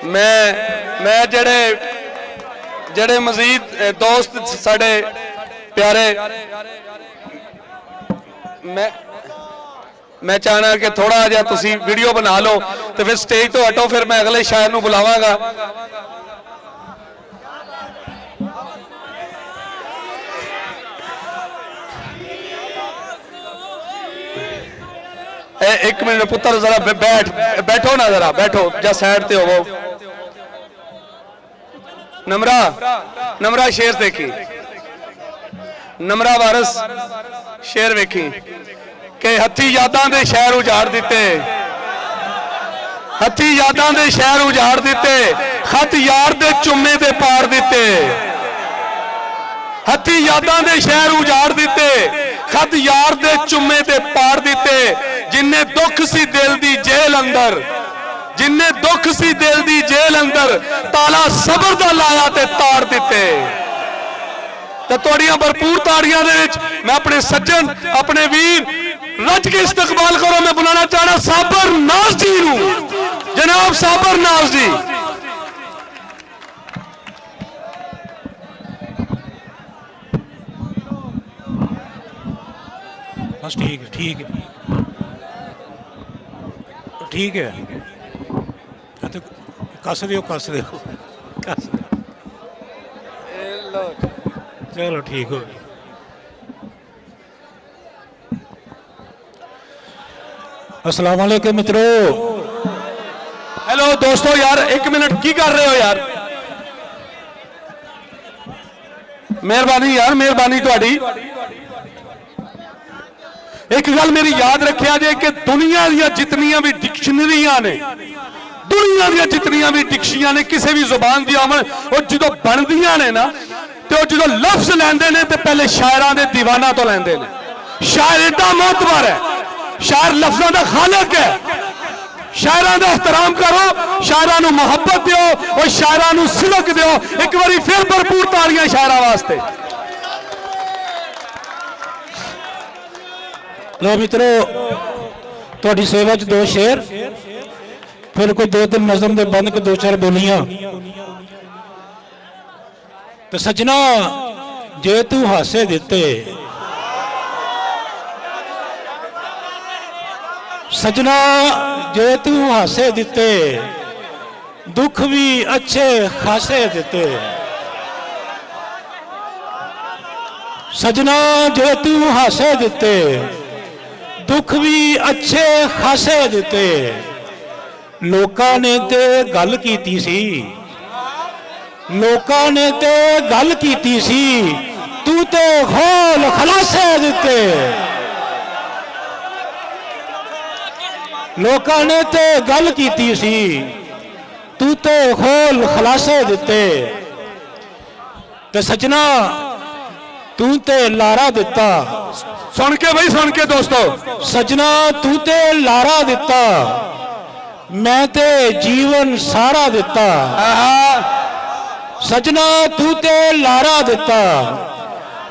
मैं जेड़े जेड़े मजीद दोस्त साडे प्यारे मैं चाहना कि थोड़ा जिहा तुसी वीडियो बना लो तो फिर स्टेज तो हटो, फिर मैं अगले शायर नूं बुलावांगा। एक मिनट पुत्र जरा बैठो ना, जरा बैठो जा साइड ते होवो। नमरा शेर देखी, नमरा वारस शेर वेखी कि हथी यादां दे शहर उजाड़ दिते, हथी यादां दे शहर उजाड़ दिते, खत यार दे चुम्मे ते पाड़ दिते, हथी यादां दे शहर उजाड़ दिते, खत यार दे चुम्मे ते पाड़ दिते। जिन्ने दुख सी दिल दी जेल अंदर, जिन्ने दुख सी दिल दी जेल अंदर, ताला सबर दा लाया ते ताड़ दिते। तो तुहाड़ियां भरपूर ताड़ियां दे विच मैं अपने सज्जन अपने वीर रज के इस्तकबाल करो। मैं बुलाना चाहना साबर नाज जी नूं, जनाब साबर नाज जी। बस ठीक है, ठीक है, ठीक है। तो कस दो, कस दो, कस चलो ठीक हो गया। अस्सलाम वालेकुम मित्रों। हेलो दोस्तों, यार एक मिनट की कर रहे हो यार, मेहरबानी यार, मेहरबानी तुहाडी। एक गल मेरी याद रखिया जे कि दुनिया दी जितनियां भी डिक्शनरियां ने, दुनिया दी जितनियां भी डिक्शनरियां ने किसी भी जुबान दी आमन और जो बनदियां ने ना, तो जो लफ्ज लैंदे ने तो पहले शायरां दे दीवाना तो लैंदे ने। शायर एडा मोतबर है, शायर लफ्ज़ों का खालिक है। शायरां दा एहतराम करो, शायरां नूं मुहब्बत दिओ और शायरां नूं सिलक दिओ। एक बारी फिर भरपूर तालियां शायरां वास्ते। लो मित्रों, तुहाडी सेवा च दो शेर, फिर कोई दो तीन नज़म दे बंद के दो चार बोलियां। तो सजना जे तू हासे दिते, सजना जे तू हासे दिते, दुख भी अच्छे खासे दिते। सजना जे तू हासे दिते, दुख भी अच्छे खासे दिते। लोकां ने ते गल कीती सी, लोकां ने ते गल कीती सी, तू ते खोल खलासे दिते। लोकां ने ते गल कीती सी, तू ते खोल खलासे दिते। ते सजना तू ते लारा दिता। सुन के भाई, सुन के दोस्तों, सजना तू ते लारा दिता, मैं ते जीवन सारा दिता। सजना तू ते लारा दिता,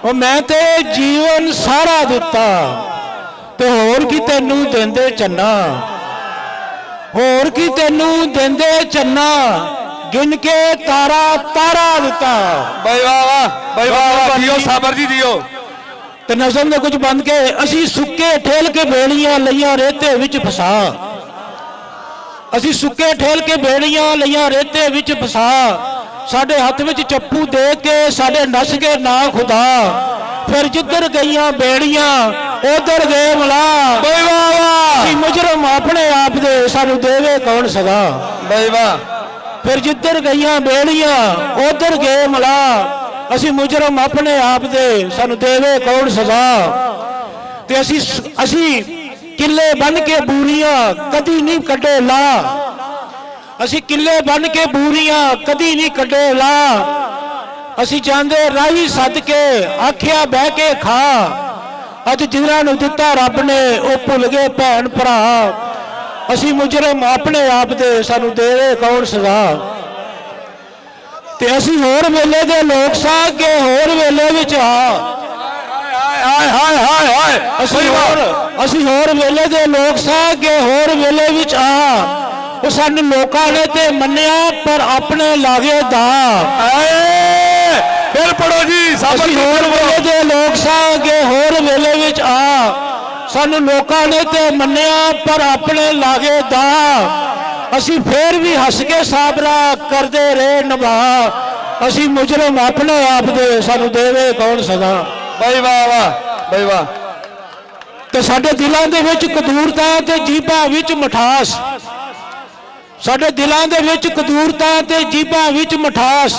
और मैं ते जीवन सारा दिता। ते होर की तेनू देंदे चन्ना, होर की तेनू देंदे चन्ना, गिन के तारा तारा दिता। भाई वाह वाह, भाई वाह वाह, दियो साबर जी दियो। ते नज़म ने कुछ बंद के असी सुक्के ठेल के बेड़ियां लईयां रेते विच फसा, असी सुक्के ठेल के बेड़ियां लईयां रेते विच फसा। साडे हथ विच चप्पू दे के साडे नस के ना खुदा, फिर जिधर गईयां बेड़ियां उधर गए मला। भाई वाह वाह, मुजरम अपने आप दे सानू देवे कौन सदा। भाई वाह, फिर जिधर गईयां बेड़ियां उधर गए मला, असी मुजरम अपने आप दे सानू देवे कौन सजा। ते असी किले बन के बूरियां कदी नहीं कटे ला, असी किले बन के बूरियां कदी नहीं कटे ला। असी चाहते राही सद के आखिया बह के खा, अज जिन्हां नूं दिता रब ने वो भुल गए भैन भरा। असी मुजरम अपने आप दे सानू देवे कौन सजा। ते असी होर वेले दे लोग सा के होर वेले विच असी होर वेले दे लोग सा के होर वेले विच ਉਹ ਸਾਨੂੰ ਲੋਕਾਂ ਨੇ ਤੇ ਮੰਨਿਆ ਪਰ ਆਪਣੇ ਲਾਗੇ ਦਾ। ਫਿਰ ਪੜੋ ਜੀ ਸਾਬਰ ਅਸੀਂ ਹੋਰ ਵੇਲੇ ਦੇ ਲੋਕ ਸਾਂ ਅੱਗੇ ਹੋਰ ਵੇਲੇ ਵਿੱਚ ਆ, ਸਾਨੂੰ ਲੋਕਾਂ ਨੇ ਤੇ ਮੰਨਿਆ ਪਰ ਆਪਣੇ ਲਾਗੇ ਦਾ। ਅਸੀਂ ਫੇਰ ਵੀ ਹੱਸ ਕੇ ਸਾਬਰਾ ਕਰਦੇ ਰਹੇ ਨਿਭਾ, ਅਸੀਂ ਮੁਜਰਮ ਆਪਣੇ ਆਪ ਦੇ, ਸਾਨੂੰ ਦੇਵੇ ਕੌਣ ਸਜ਼ਾ। ਬਈ ਵਾਹ ਵਾਹ, ਬਈ ਵਾਹ। ਤੇ ਸਾਡੇ ਦਿਲਾਂ ਦੇ ਵਿੱਚ ਕਦੂਰਤਾ ਤੇ ਜੀਭਾਂ ਵਿੱਚ ਮਠਾਸ, ਸਾਡੇ ਦਿਲਾਂ ਦੇ ਵਿੱਚ ਕਦੂਰਤਾ ਤੇ ਜੀਭਾਂ ਵਿੱਚ ਮਠਾਸ।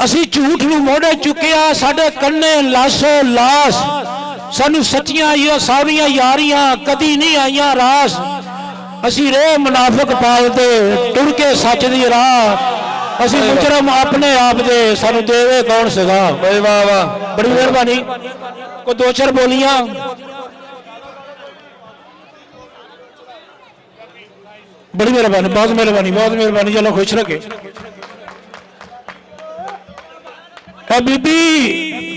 ਅਸੀਂ ਝੂਠ ਨੂੰ ਮੋਢੇ ਚੁੱਕਿਆ, ਸਾਡੇ ਕੰਨੇ ਲਾਸੋ ਲਾਸ। ਸਾਨੂੰ ਸੱਚੀਆਂ ਸਾਰੀਆਂ ਯਾਰੀਆਂ ਕਦੀ ਨਹੀਂ ਆਈਆਂ ਰਾਸ। ਅਸੀਂ ਰਹੇ ਮੁਨਾਫਿਕ ਪਾਲਦੇ ਟੁਰ ਕੇ ਸੱਚ ਦੀ ਰਾਹ, ਅਸੀਂ ਮੁਜਰਮ ਆਪਣੇ ਆਪ ਦੇ, ਸਾਨੂੰ ਦੇਵੇ ਕੌਣ ਸਜ਼ਾ। ਬਈ ਵਾਹ ਵਾਹ, ਬੜੀ ਮਿਹਰਬਾਨੀ। ਕੋਈ ਦੋ ਚਾਰ ਬੋਲੀਆਂ। बड़ी मेहरबानी, बहुत मेहरबानी, बहुत मेहरबानी। चलो खुश रखे। बीबी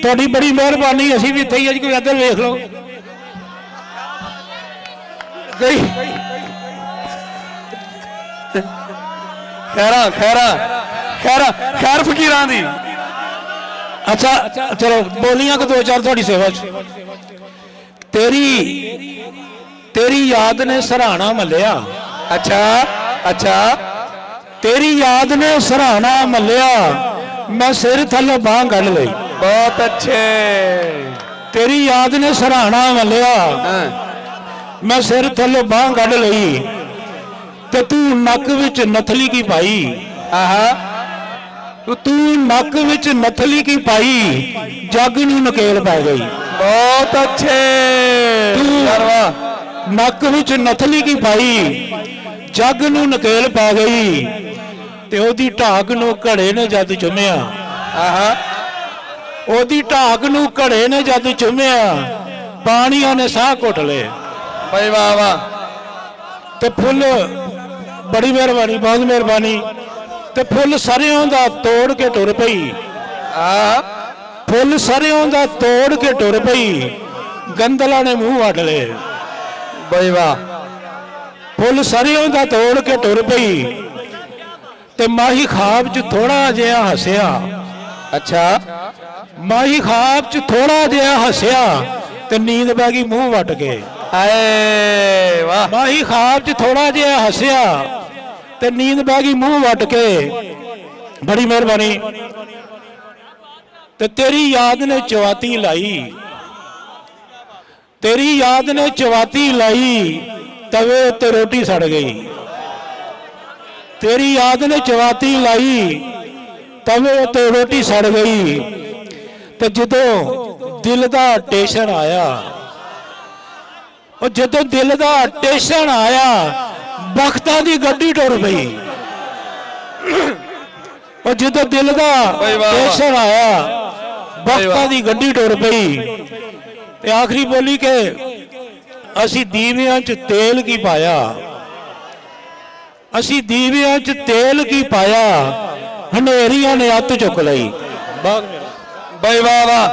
थोड़ी बड़ी मेहरबानी, असी भी इत्थे ही अज, कोई इधर वेख लो। खैरा खैरा खैरा खैर फकीरां दी। अच्छा चलो बोलियां को दो चार थोड़ी सेवा च। तेरी याद ने सराहना मलिया। अच्छा अच्छा, तेरी याद ने सराहना मलिया, मैं सिर थल्लों बांह कढ़ लई। बहुत अच्छे। तेरी याद ने सराहना मलिया, मैं सिर थल्लों बांह कढ़ लई। ते तू नक विच नथली की पाई। आहा, तू नक विच नथली की पाई, जग नूं नकेल पै गई। बहुत अच्छे। तू नक विच नथली की पाई, जग नूं नकेल पै गई। ते ओदी ढाक नूं घड़े ने जद चुमिया। आहा, ओदी ढाक नूं घड़े ने जद चुमिया, पानियां ने साह घुट ले। भाई वाह वाह। ते फुल, बड़ी मेहरबानी, बहुत मेहरबानी। ते फुल सरियों दा तोड़ के टुर पई। फुल सरियों दा तोड़ के टुर पई, गंदला ने मुंह वड ले। भाई वाह। फुल सरियों दा तोड़ के टुर पई, ते माही खाब च थोड़ा जिहा हसिया। अच्छा, माही खाब च थोड़ा जिहा हसिया, ते नींद पै गई मुंह वट के। हाय वाह। माही खाब च थोड़ा जिहा हसिया, ते नींद पै गई मुंह वट के। बड़ी मेहरबानी। ते तेरी याद ने चवाती लाई, तेरी याद ने चवाती लाई, तवे ते रोटी सड़ गई। तेरी याद ने चवाती लाई, तवे ते रोटी सड़ गई। ते जदों दिल दा टेशन आया, और जदों दिल दा टेशन आया, बख्तां दी गड्डी टुर पई। और जदों दिल दा टेशन आया, बख्तां दी गड्डी टुर पई। ते आखिरी बोली के असी दीवियां च तेल की पाया, असी दीवियां च तेल की पाया, हनेरियां ने अत चुक लई। भाई वाह वाह।